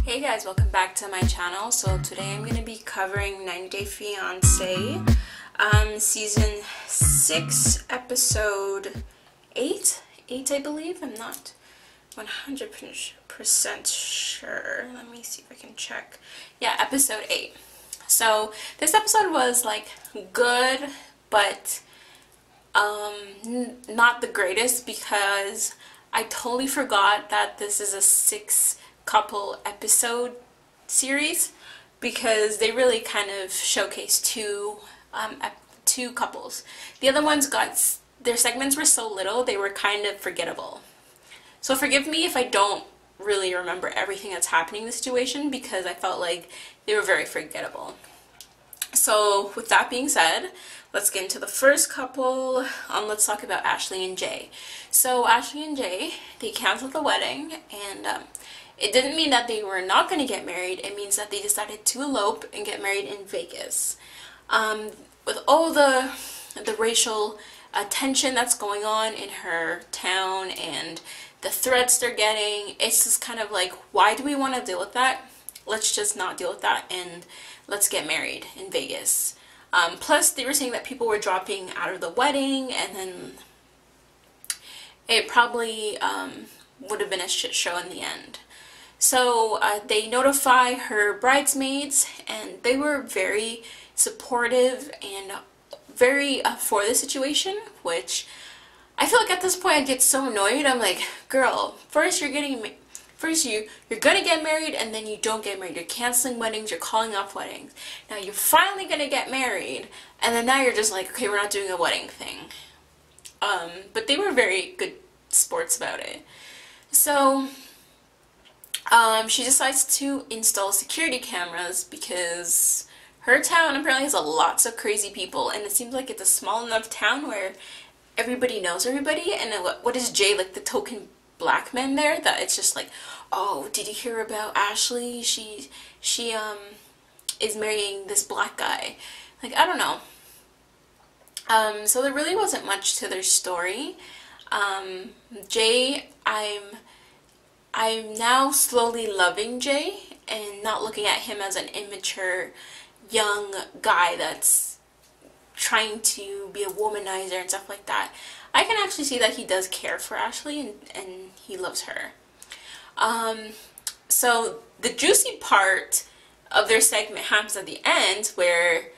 Hey guys, welcome back to my channel. So today I'm going to be covering 90 Day Fiance, season 6, episode 8 I believe. I'm not 100% sure. Let me see if I can check. Yeah, episode 8. So this episode was like good, but not the greatest, because I totally forgot that this is a 6-couple episode series, because they really kind of showcased two couples. The other ones their segments were so little, they were kind of forgettable. So forgive me if I don't really remember everything that's happening in the situation, because I felt like they were very forgettable. So with that being said, let's get into the first couple. Let's talk about Ashley and Jay. So Ashley and Jay, they canceled the wedding, and it didn't mean that they were not going to get married. It means that they decided to elope and get married in Vegas. With all the racial tension that's going on in her town and the threats they're getting, it's just kind of like, why do we want to deal with that? Let's just not deal with that and let's get married in Vegas. Plus, they were saying that people were dropping out of the wedding, and then it probably would have been a shit show in the end. So they notify her bridesmaids, and they were very supportive and very for the situation, which I feel like at this point I get so annoyed. I'm like, girl, first you're gonna get married, and then you don't get married. You're canceling weddings, you're calling off weddings. Now you're finally gonna get married, and then now you're just like, okay, we're not doing a wedding thing. But they were very good sports about it. So she decides to install security cameras because her town apparently has lots of crazy people, and it seems like it's a small enough town where everybody knows everybody. And what is Jay, like the token black man there, that it's just like, oh, did you hear about Ashley? She is marrying this black guy. Like, I don't know. So there really wasn't much to their story. Jay, I'm now slowly loving Jay and not looking at him as an immature young guy that's trying to be a womanizer and stuff like that. I can actually see that he does care for Ashley, and he loves her. So the juicy part of their segment happens at the end, where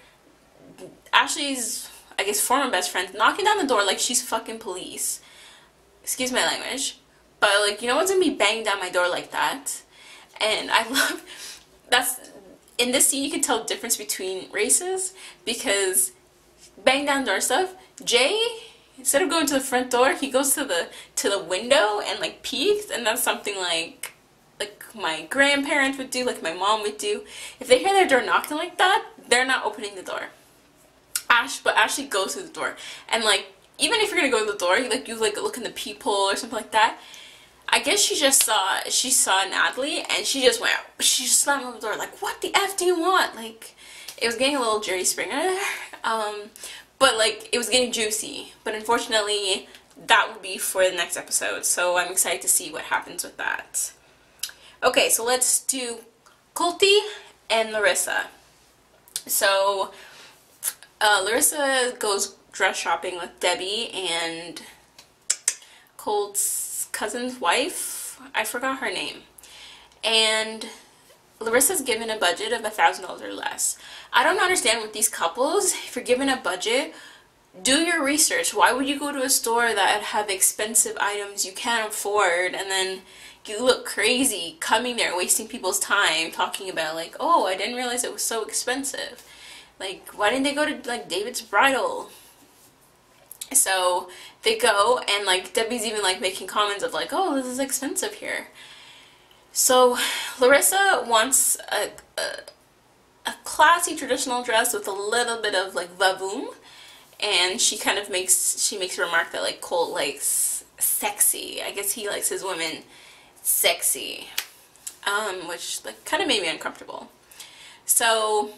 Ashley's, I guess, former best friend knocking down the door like she's fucking police. Excuse my language. But, like, you know what's gonna be banging down my door like that? And I love, in this scene you can tell the difference between races, because bang down door stuff, Jay, instead of going to the front door, he goes to the window and like peeks, and that's something like my grandparents would do, like my mom would do. If they hear their door knocking like that, they're not opening the door. But Ashley goes to the door, and like, even if you're gonna go to the door, you look in the peephole or something like that. I guess she saw Natalie, and she just slammed on the door like, what the F do you want? Like, it was getting a little Jerry Springer there. But like, it was getting juicy. But unfortunately, that will be for the next episode. So I'm excited to see what happens with that. Okay, so let's do Colty and Larissa. So Larissa goes dress shopping with Debbie and Colt's cousin's wife. I forgot her name. And Larissa's given a budget of $1,000 or less. I don't understand with these couples. If you're given a budget, do your research. Why would you go to a store that have expensive items you can't afford, and then you look crazy coming there, wasting people's time, talking about like, oh, I didn't realize it was so expensive. Like, why didn't they go to like David's Bridal? So they go, and like Debbie's even like making comments of like, oh, this is expensive here. So Larissa wants a classy traditional dress with a little bit of like vavoom, and she kind of makes a remark that like Colt likes sexy. I guess he likes his women sexy, which like kind of made me uncomfortable. So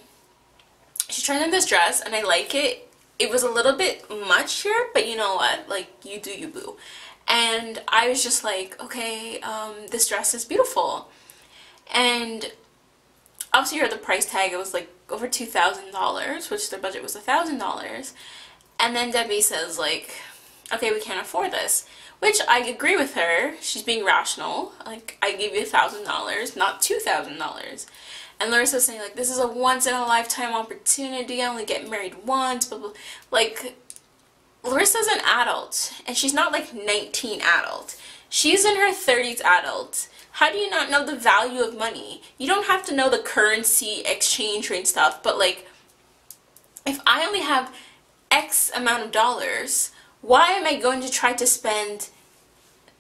she tries on this dress, and I like it. It was a little bit much here, but you know what? Like, you do you, boo. And I was just like, okay, this dress is beautiful. And obviously you heard the price tag, it was like over $2,000, which their budget was $1,000. And then Debbie says like, okay, we can't afford this. Which I agree with her. She's being rational. Like, I give you $1,000, not $2,000. And Larissa's saying like, this is a once in a lifetime opportunity. I only get married once. Blah, blah. Like, Larissa's an adult, and she's not like 19 adult. She's in her 30s adult. How do you not know the value of money? You don't have to know the currency exchange rate stuff, but like, if I only have X amount of dollars, why am I going to try to spend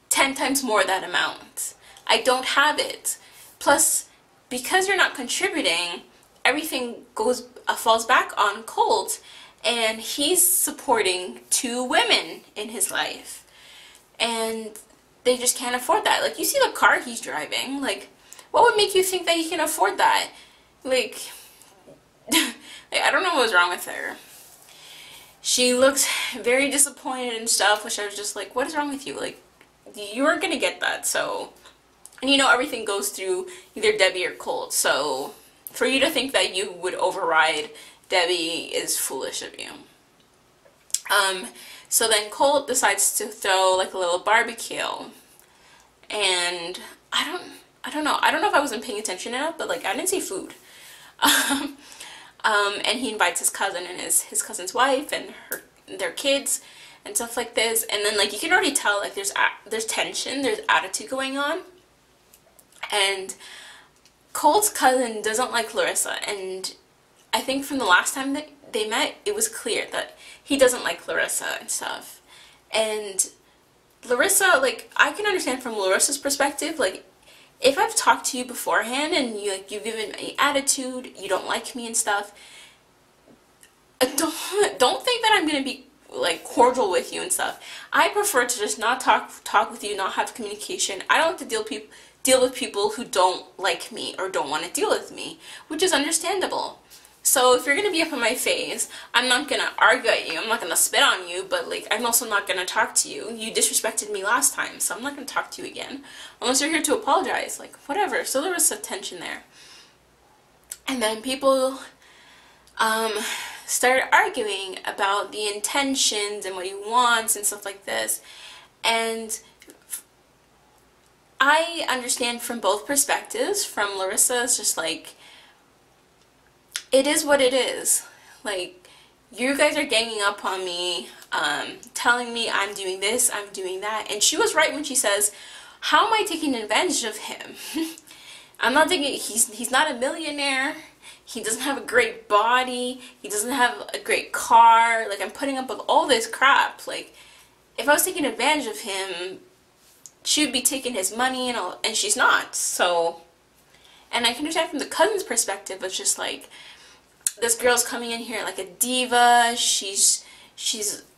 10 times more that amount? I don't have it. Plus, because you're not contributing, everything falls back on Colt, and he's supporting 2 women in his life. And they just can't afford that. Like, you see the car he's driving. Like, what would make you think that he can afford that? Like, I don't know what was wrong with her. She looked very disappointed and stuff, which I was just like, what is wrong with you? Like, you weren't gonna get that, so. And you know, everything goes through either Debbie or Colt, so for you to think that you would override Debbie is foolish of you. So then Colt decides to throw like a little barbecue, and I don't know if I wasn't paying attention enough, but like, I didn't see food. And he invites his cousin and his cousin's wife and their kids and stuff like this. And then like, you can already tell like there's tension, there's attitude going on. And Colt's cousin doesn't like Larissa, and I think from the last time that they met, it was clear that he doesn't like Larissa and stuff. And Larissa, like, I can understand from Larissa's perspective, like, if I've talked to you beforehand and you've given me attitude, you don't like me and stuff, don't think that I'm gonna be like cordial with you and stuff. I prefer to just not talk with you, not have communication. I don't like to deal with people who don't like me or don't want to deal with me, which is understandable. So if you're gonna be up in my face, I'm not gonna argue at you, I'm not gonna spit on you, but like, I'm also not gonna talk to you. You disrespected me last time, so I'm not gonna talk to you again. Unless you're here to apologize, like, whatever. So there was some tension there. And then people started arguing about the intentions and what he wants and stuff like this. And I understand from both perspectives. From Larissa's just like, it is what it is. Like, you guys are ganging up on me, telling me I'm doing this, I'm doing that. And she was right when she says, how am I taking advantage of him? I'm not thinking, he's not a millionaire. He doesn't have a great body. He doesn't have a great car. Like, I'm putting up with all this crap. Like, if I was taking advantage of him, she would be taking his money and all, and she's not. So, and I can understand from the cousin's perspective, it's just like, this girl's coming in here like a diva. She's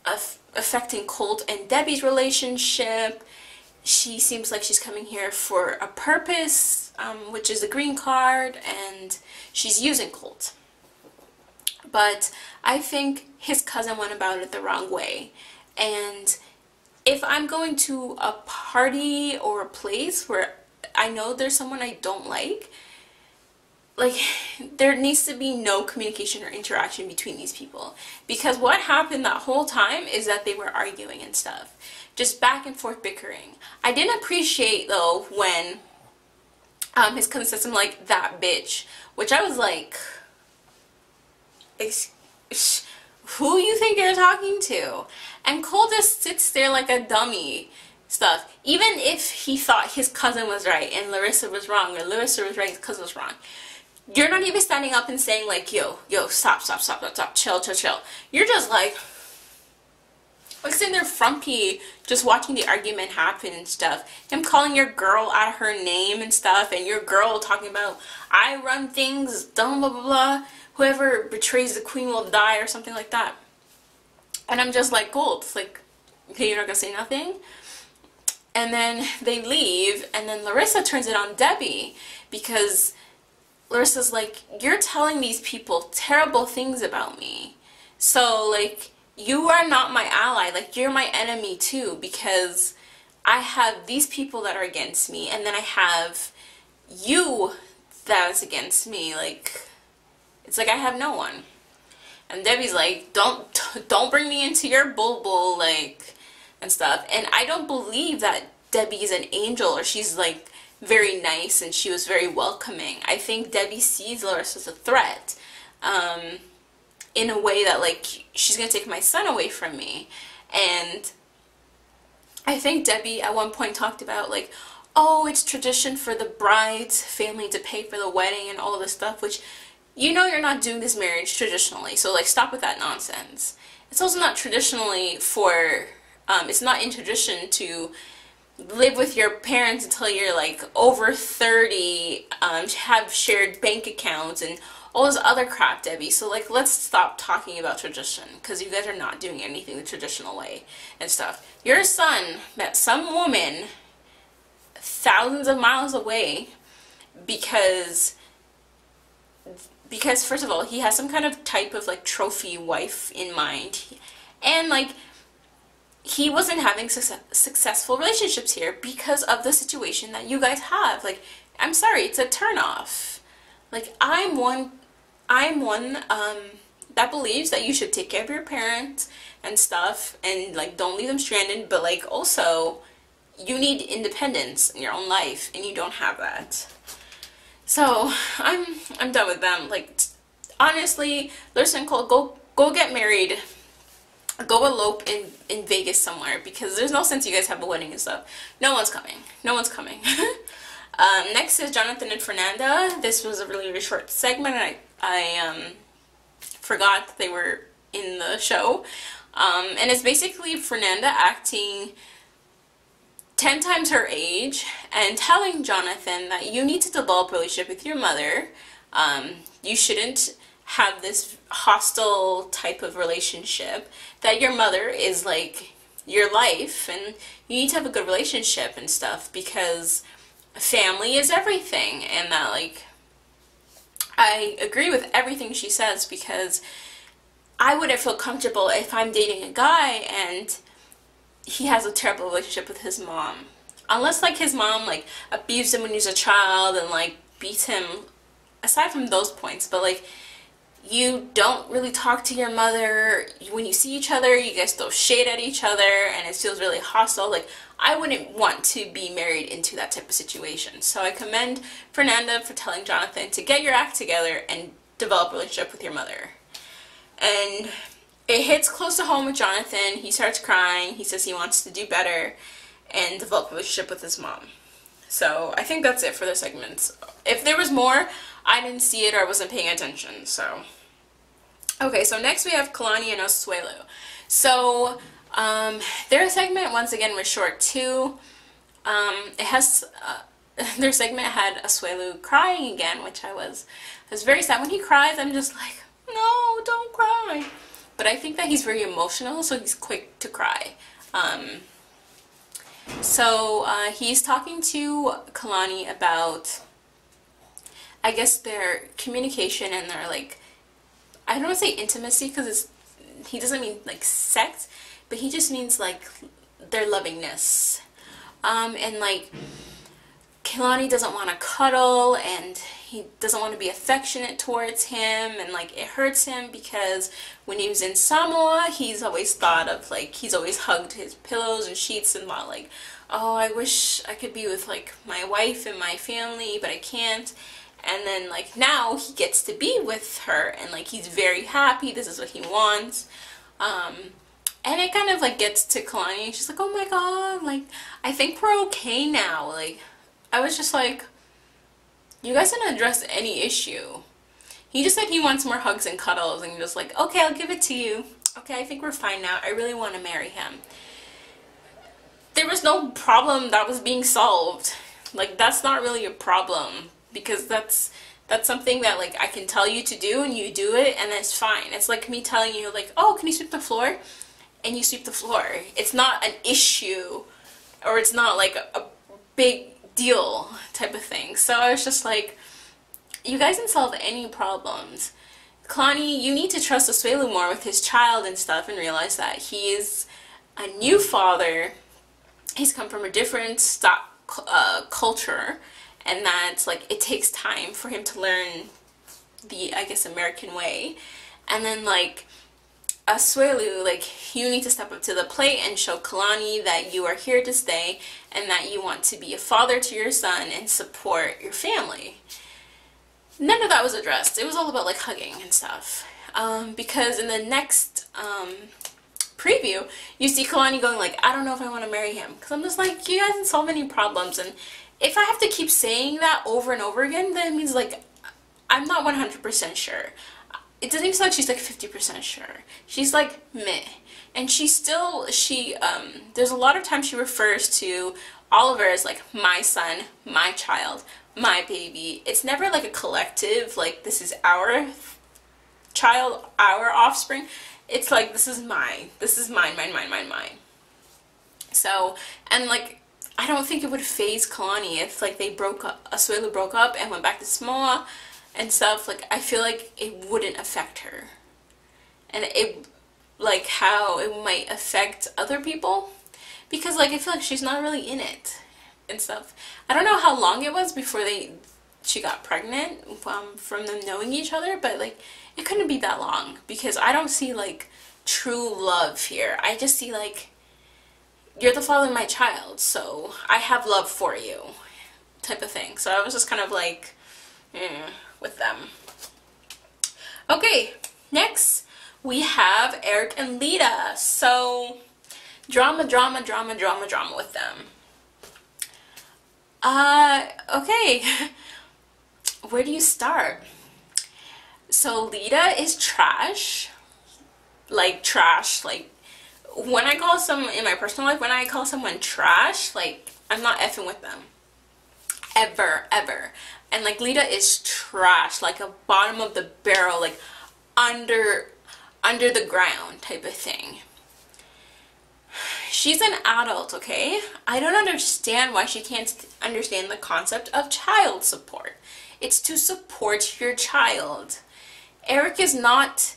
affecting Colt and Debbie's relationship. She seems like she's coming here for a purpose, which is a green card, and she's using Colt. But I think his cousin went about it the wrong way. And if I'm going to a party or a place where I know there's someone I don't like, there needs to be no communication or interaction between these people. Because what happened that whole time is that they were arguing and stuff. Just back and forth bickering. I didn't appreciate, though, when his cousin said something like, that bitch. Which I was like, who you think you're talking to? And Cole just sits there like a dummy stuff. Even if he thought his cousin was right and Larissa was wrong, or Larissa was right and his cousin was wrong, you're not even standing up and saying like, yo, stop, chill. You're just like sitting there frumpy, just watching the argument happen and stuff. Him calling your girl out of her name and stuff, and your girl talking about, I run things, blah, blah, blah. Whoever betrays the queen will die, or something like that. And I'm just like, cool. It's like, okay, you're not gonna say nothing? And then they leave, and then Larissa turns it on Debbie, because Larissa's like, you're telling these people terrible things about me. So, like, you are not my ally. Like, you're my enemy too, because I have these people that are against me, and then I have you that's against me. Like, it's like I have no one. And Debbie's like, don't bring me into your bull, like, and stuff. And I don't believe that Debbie is an angel, or she's like very nice and she was very welcoming. I think Debbie sees Larissa as a threat, in a way that, like, she's gonna take my son away from me. And I think Debbie at one point talked about, like, oh, it's tradition for the bride's family to pay for the wedding and all this stuff, which, you know, you're not doing this marriage traditionally, so, like, stop with that nonsense. It's also not traditionally for, it's not in tradition to live with your parents until you're, like, over 30, have shared bank accounts and all this other crap, Debbie. So, like, let's stop talking about tradition, because you guys are not doing anything the traditional way and stuff. Your son met some woman thousands of miles away because first of all, he has some kind of type of, like, trophy wife in mind, and, like, he wasn't having successful relationships here because of the situation that you guys have. Like, I'm sorry, it's a turnoff. Like, I'm one that believes that you should take care of your parents and stuff, and, like, don't leave them stranded, but, like, also, you need independence in your own life, and you don't have that. So, I'm done with them. Like, honestly, Larissa and Cole, go get married. Go elope in Vegas somewhere, because there's no sense you guys have a wedding and stuff. No one's coming. No one's coming. Next is Jonathan and Fernanda. This was a really, really short segment, and I forgot that they were in the show. And it's basically Fernanda acting 10 times her age and telling Jonathan that you need to develop a relationship with your mother. You shouldn't have this hostile type of relationship, that your mother is, like, your life, and you need to have a good relationship and stuff, because family is everything. And that, like, I agree with everything she says, because I wouldn't feel comfortable if I'm dating a guy and he has a terrible relationship with his mom. Unless, like, his mom, like, abused him when he was a child and, like, beats him, aside from those points. But, like, you don't really talk to your mother. When you see each other, you guys throw shade at each other, and it feels really hostile. Like, I wouldn't want to be married into that type of situation. So I commend Fernanda for telling Jonathan to get your act together and develop a relationship with your mother. And it hits close to home with Jonathan. He starts crying. He says he wants to do better and develop a relationship with his mom. So I think that's it for the segments. If there was more, I didn't see it or I wasn't paying attention. So, okay, so next we have Kalani and Asuelu. So, their segment, once again, was short too. It has, their segment had Asuelu crying again, which I was very sad. When he cries, I'm just like, no, don't cry. But I think that he's very emotional, so he's quick to cry. So he's talking to Kalani about, I guess, their communication and their, like, I don't want to say intimacy, because he doesn't mean, like, sex, but he just means, like, their lovingness. And, like, Kalani doesn't want to cuddle, and he doesn't want to be affectionate towards him, and, like, it hurts him because when he was in Samoa, he's always thought of, like, he's always hugged his pillows and sheets and thought, like, oh, I wish I could be with, like, my wife and my family, but I can't. And then, like, now he gets to be with her, and, like, he's very happy. This is what he wants. And it kind of, like, gets to Kalani, and she's like, oh my god, like, I think we're okay now. Like, I was just like, you guys didn't address any issue. He just said he wants more hugs and cuddles, and you're just like, okay, I'll give it to you. Okay, I think we're fine now. I really want to marry him. There was no problem that was being solved. Like, that's not really a problem, because that's something that, like, I can tell you to do, and you do it, and it's fine. It's like me telling you, like, oh, can you sweep the floor? And you sweep the floor. It's not an issue, or it's not, like, a big deal type of thing. So I was just like, you guys didn't solve any problems. Kalani, you need to trust Asuelu more with his child and stuff, and realize that he is a new father. He's come from a different culture, and that like it takes time for him to learn the, I guess, American way. And then like Asuelu, like, you need to step up to the plate and show Kalani that you are here to stay and that you want to be a father to your son and support your family. None of that was addressed. It was all about like hugging and stuff. Because in the next preview, you see Kalani going like, I don't know if I want to marry him. Because I'm just like, you guys solve any problems. And if I have to keep saying that over and over again, then it means like I'm not 100% sure. It doesn't even sound like she's like 50% sure. She's like meh. And there's a lot of times she refers to Oliver as like my son, my child, my baby. It's never like a collective, like this is our child, our offspring. It's like this is mine, mine. So, and like I don't think it would faze Kalani if like they broke up, Asuelu broke up and went back to Samoa and stuff. Like I feel like it wouldn't affect her, and it like how it might affect other people, because like I feel like she's not really in it and stuff. I don't know how long it was before she got pregnant from them knowing each other, but like it couldn't be that long, because I don't see like true love here. I just see like, you're the father of my child, so I have love for you type of thing. So I was just kind of like with them. Okay, next we have Eric and Lita. So drama with them. Okay. Where do you start? So Lita is trash. Like when I call someone in my personal life, when I call someone trash, like I'm not effing with them. Ever. And like Lita is trash, like a bottom of the barrel, like under the ground type of thing. She's an adult, okay? I don't understand why she can't understand the concept of child support. It's to support your child. Eric is not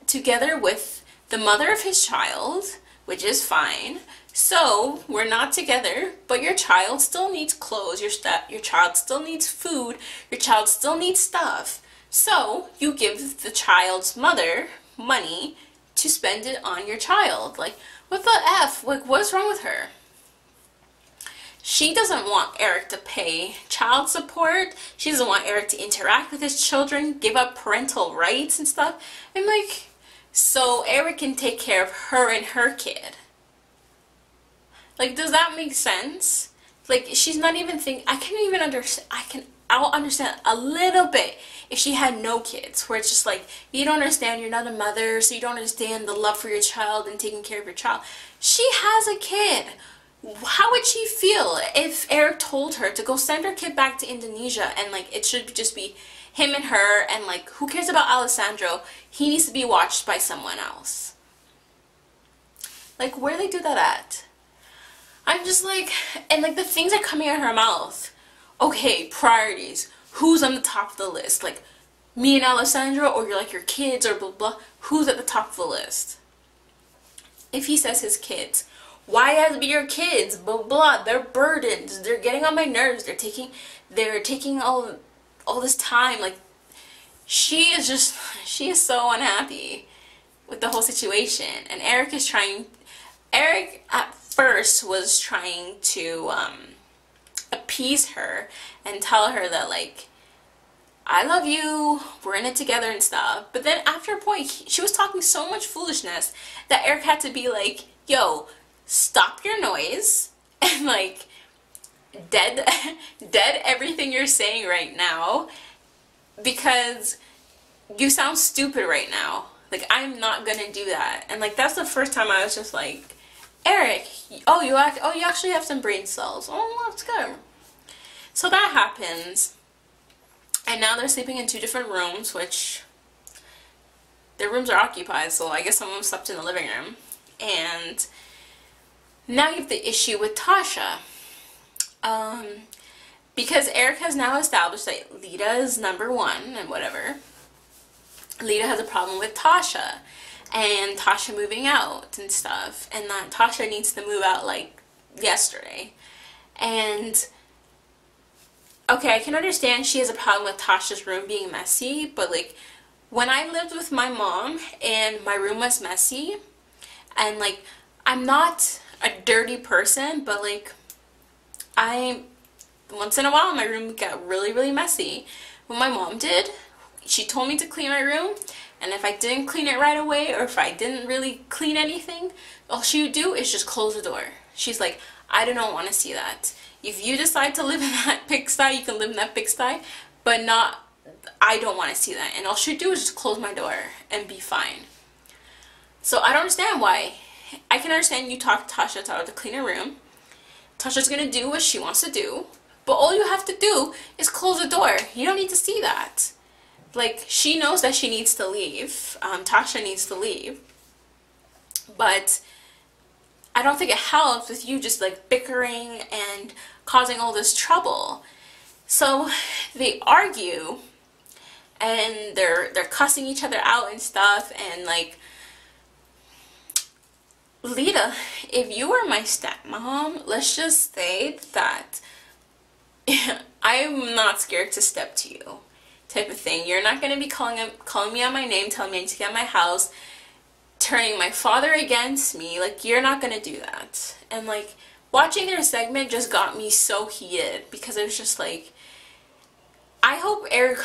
together with the mother of his child, which is fine. So we're not together, but your child still needs clothes, your child still needs food, your child still needs stuff. So you give the child's mother money to spend it on your child. Like, what the F? Like, what's wrong with her? She doesn't want Eric to pay child support. She doesn't want Eric to interact with his children, give up parental rights and stuff. I'm like, so Eric can take care of her and her kid. Like, does that make sense? Like, she's not even thinking. I can't even understand. I'll understand a little bit if she had no kids, where it's just like, you don't understand, you're not a mother, so you don't understand the love for your child and taking care of your child. She has a kid. How would she feel if Eric told her to go send her kid back to Indonesia and like it should just be him and her, and like who cares about Alessandro? He needs to be watched by someone else. Like, where do they do that at? I'm just like, and like the things are coming out of her mouth. Okay, priorities. Who's on the top of the list? Like, me and Alessandro, or you're like your kids, or blah blah. Who's at the top of the list? If he says his kids, why has to be your kids? Blah blah. They're burdens. They're getting on my nerves. They're taking all this time. Like, she is so unhappy with the whole situation. And Eric at first was trying to appease her and tell her that like, I love you, we're in it together and stuff. But then after a point, she was talking so much foolishness that Eric had to be like, yo, stop your noise and like dead everything you're saying right now, because you sound stupid right now. Like, I'm not gonna do that. And like, that's the first time I was just like, Eric, you actually have some brain cells. Oh, that's good. So that happens. And now they're sleeping in 2 different rooms, which their rooms are occupied, so I guess some of them slept in the living room. And now you have the issue with Tasha. Because Eric has now established that Lita is number 1 and whatever. Lita has a problem with Tasha and Tasha moving out and stuff, and that Tasha needs to move out like yesterday. And okay, I can understand she has a problem with Tasha's room being messy, but like when I lived with my mom and my room was messy, and like I'm not a dirty person, but like I once in a while my room got really, really messy. What my mom did, she told me to clean my room, and if I didn't clean it right away, or if I didn't really clean anything, all she would do is just close the door. She's like, I do not want to see that. If you decide to live in that pigsty, you can live in that pigsty, but not, I don't want to see that. And all she'd do is just close my door and be fine. So I don't understand why. I can understand you talk to Tasha, tell her to clean her room. Tasha's gonna do what she wants to do, but all you have to do is close the door. You don't need to see that. Like, she knows that she needs to leave. Tasha needs to leave. But I don't think it helps with you just like bickering and causing all this trouble. So they argue and they're cussing each other out and stuff, and like, Lita, if you were my stepmom, let's just say that I'm not scared to step to you, type of thing. You're not going to be calling me out my name, telling me I need to get my house, turning my father against me. Like, you're not going to do that. And like, watching their segment just got me so heated, because it was just like, I hope Eric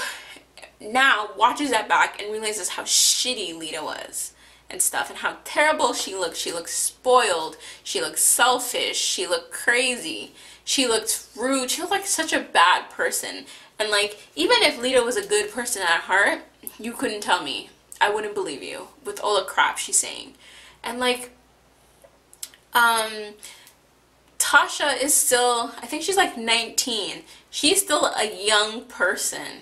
now watches that back and realizes how shitty Lita was and stuff, and how terrible she looked. She looked spoiled, she looked selfish, she looked crazy, she looked rude, she looked like such a bad person. And like, even if Lita was a good person at heart, you couldn't tell me. I wouldn't believe you with all the crap she's saying. And like, Tasha is still, I think she's like 19. She's still a young person.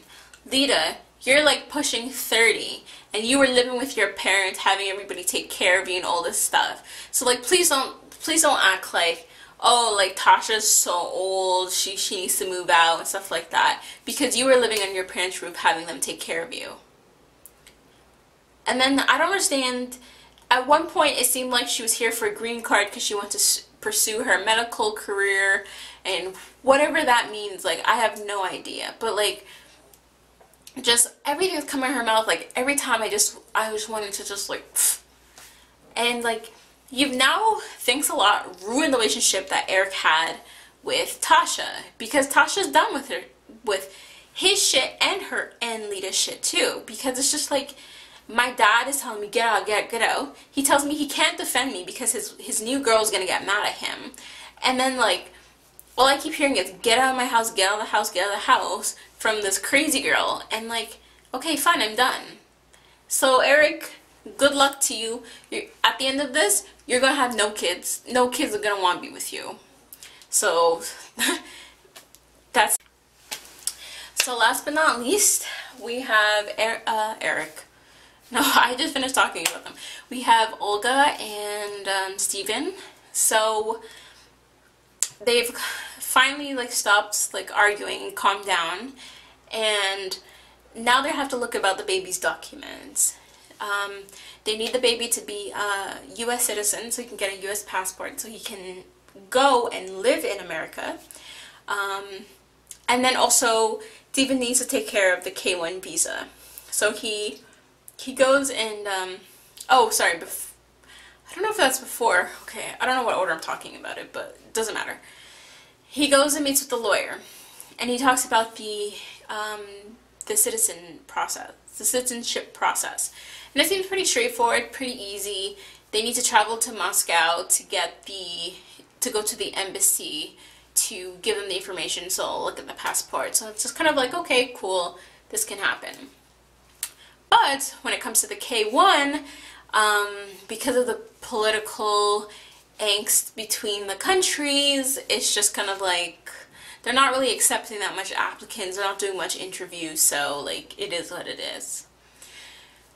Lita, you're like pushing 30, and you were living with your parents, having everybody take care of you and all this stuff. So like, please don't act like, oh, like Tasha's so old, she needs to move out and stuff like that, because you were living on your parents' roof, having them take care of you. And then I don't understand, at one point it seemed like she was here for a green card because she wanted to pursue her medical career, and whatever that means, like, I have no idea. But like, just everything that's coming out of her mouth, like every time I just wanted to just like, pfft. And like, you've now, thanks a lot, ruined the relationship that Eric had with Tasha, because Tasha's done with his shit and Lita's shit too, because it's just like, my dad is telling me, get out, get out. He tells me he can't defend me because his new girl's gonna get mad at him. And then like, all I keep hearing is, get out of my house, get out of the house, get out of the house, from this crazy girl. And like, okay, fine, I'm done. So Eric, good luck to you. At the end of this, you're gonna have no kids. No kids are gonna want to be with you. So that's. So last but not least, we have Eric. No, I just finished talking about them. We have Olga and Steven. So they've finally like stopped like arguing and calmed down, and now they have to look about the baby's documents. They need the baby to be a U.S. citizen, so he can get a U.S. passport, so he can go and live in America. And then also, Steven needs to take care of the K-1 visa. So he goes and, oh, sorry, I don't know if that's before. Okay, I don't know what order I'm talking about it, but it doesn't matter. He goes and meets with the lawyer, and he talks about the citizenship process. And it seems pretty straightforward, pretty easy. They need to travel to Moscow to go to the embassy to give them the information, so I'll look at the passport. So it's just kind of like, okay, cool, this can happen. But when it comes to the K-1, because of the political angst between the countries, it's just kind of like, they're not really accepting that much applicants, they're not doing much interviews, so like, it is what it is.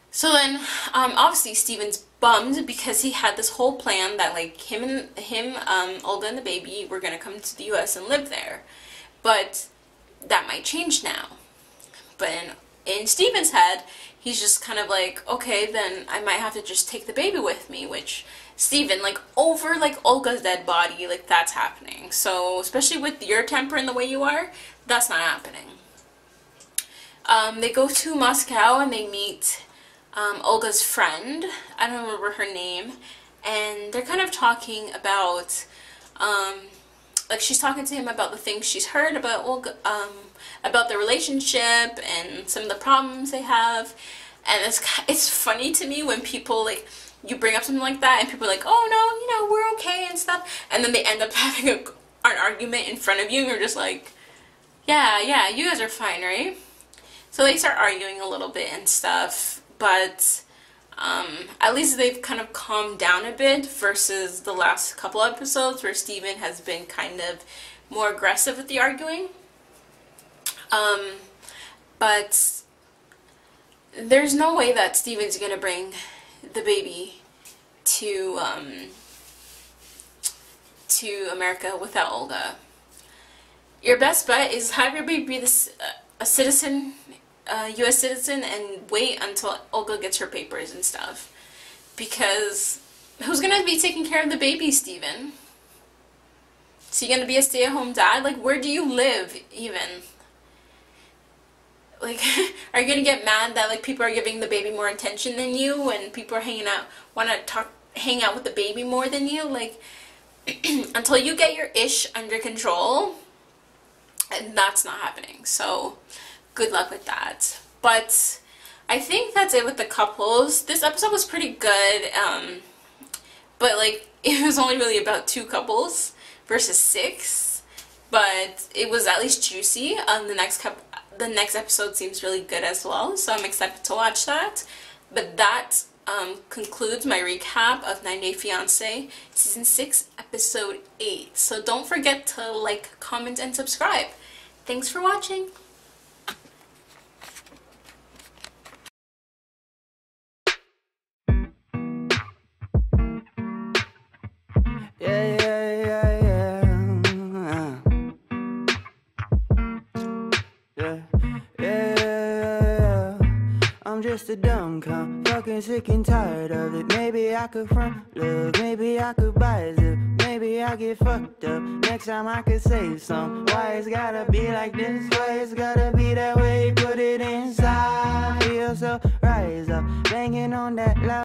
So then, obviously Steven's bummed because he had this whole plan that like him, Olga and the baby were gonna come to the US and live there. But that might change now. But in Steven's head, he's just kind of like, okay, then I might have to just take the baby with me, which Steven, like, over, like, Olga's dead body. Like, that's happening. So, especially with your temper and the way you are, that's not happening. They go to Moscow and they meet Olga's friend. I don't remember her name. And they're kind of talking about, like, she's talking to him about the things she's heard about Olga, about the relationship and some of the problems they have. And it's funny to me when people, like, you bring up something like that and people are like, oh no, you know, we're okay and stuff. And then they end up having an argument in front of you and you're just like, yeah, you guys are fine, right? So they start arguing a little bit and stuff, but at least they've kind of calmed down a bit versus the last couple episodes where Steven has been kind of more aggressive with the arguing. But there's no way that Steven's gonna bring the baby to America without Olga. Your best bet is have your baby be a citizen, U.S. citizen, and wait until Olga gets her papers and stuff. Because who's gonna be taking care of the baby, Steven? So you gonna be a stay-at-home dad? Like, where do you live, even? Like, are you gonna get mad that, like, people are giving the baby more attention than you, and people are hang out with the baby more than you? Like, until you get your ish under control, and that's not happening. So, good luck with that. But I think that's it with the couples. This episode was pretty good, but, like, it was only really about 2 couples versus 6. But it was at least juicy. The next episode seems really good as well, so I'm excited to watch that. But that concludes my recap of 90 Day Fiance Season 6, Episode 8. So don't forget to like, comment, and subscribe. Thanks for watching! I'm just a dumb cunt, fucking sick and tired of it. Maybe I could front love, maybe I could buy a zip, maybe I get fucked up. Next time I could save some. Why it's gotta be like this? Why it's gotta be that way? Put it inside. Feel so rise up, banging on that loud.